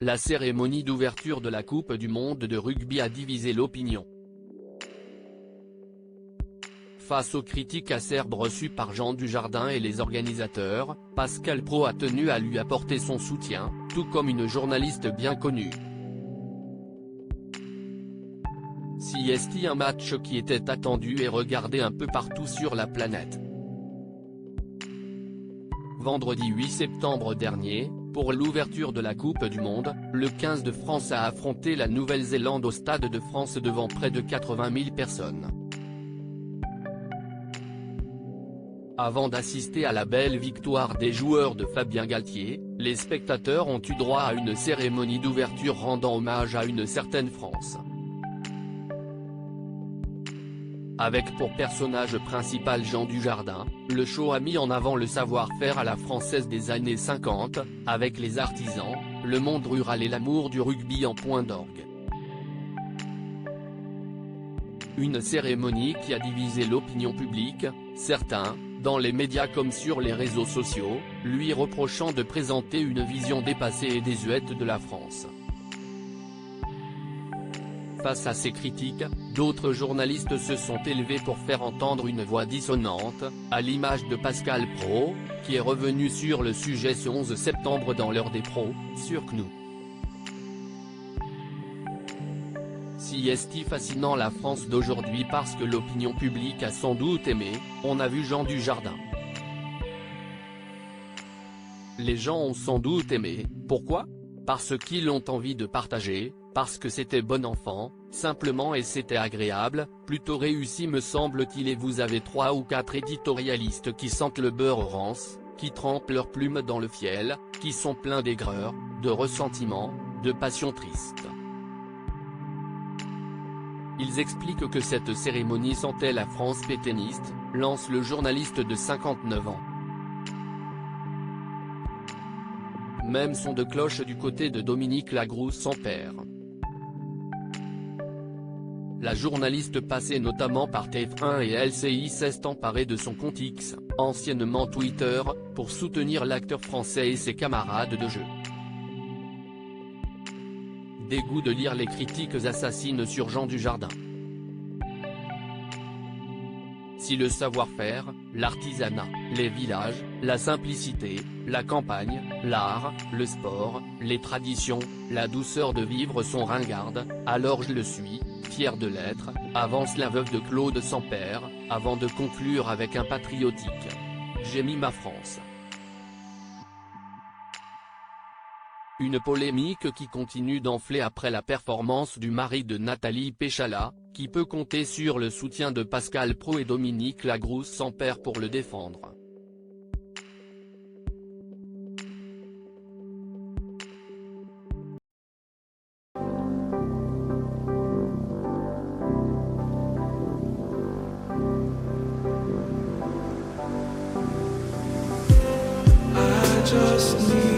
La cérémonie d'ouverture de la Coupe du monde de rugby a divisé l'opinion. Face aux critiques acerbes reçues par Jean Dujardin et les organisateurs, Pascal Praud a tenu à lui apporter son soutien, tout comme une journaliste bien connue. CST, un match qui était attendu et regardé un peu partout sur la planète. Vendredi 8 septembre dernier, pour l'ouverture de la Coupe du monde, le 15 de France a affronté la Nouvelle-Zélande au Stade de France devant près de 80 000 personnes. Avant d'assister à la belle victoire des joueurs de Fabien Galtier, les spectateurs ont eu droit à une cérémonie d'ouverture rendant hommage à une certaine France. Avec pour personnage principal Jean Dujardin, le show a mis en avant le savoir-faire à la française des années 50, avec les artisans, le monde rural et l'amour du rugby en point d'orgue. Une cérémonie qui a divisé l'opinion publique, certains, dans les médias comme sur les réseaux sociaux, lui reprochant de présenter une vision dépassée et désuète de la France. Face à ces critiques, d'autres journalistes se sont élevés pour faire entendre une voix dissonante, à l'image de Pascal Praud, qui est revenu sur le sujet ce 11 septembre dans l'heure des pros, sur CNews. CST fascinant la France d'aujourd'hui parce que l'opinion publique a sans doute aimé, on a vu Jean Dujardin. Les gens ont sans doute aimé, pourquoi? Parce qu'ils ont envie de partager, parce que c'était bon enfant, simplement et c'était agréable, plutôt réussi me semble-t-il et vous avez 3 ou 4 éditorialistes qui sentent le beurre rance, qui trempent leurs plumes dans le fiel, qui sont pleins d'aigreur, de ressentiment, de passion triste. Ils expliquent que cette cérémonie sentait la France pétainiste, lance le journaliste de 59 ans. Même son de cloche du côté de Dominique Lagrousse sans père. La journaliste passée notamment par TF1 et LCI s'est emparée de son compte X, anciennement Twitter, pour soutenir l'acteur français et ses camarades de jeu. Dégoût de lire les critiques assassines sur Jean Dujardin. Si le savoir-faire, l'artisanat, les villages, la simplicité, la campagne, l'art, le sport, les traditions, la douceur de vivre sont ringardes, alors je le suis, fier de l'être, avance la veuve de Claude Sampère, avant de conclure avec un patriotique. J'ai mis ma France. Une polémique qui continue d'enfler après la performance du mari de Nathalie Péchala, qui peut compter sur le soutien de Pascal Praud et Dominique Lagrousse sans père pour le défendre. I just need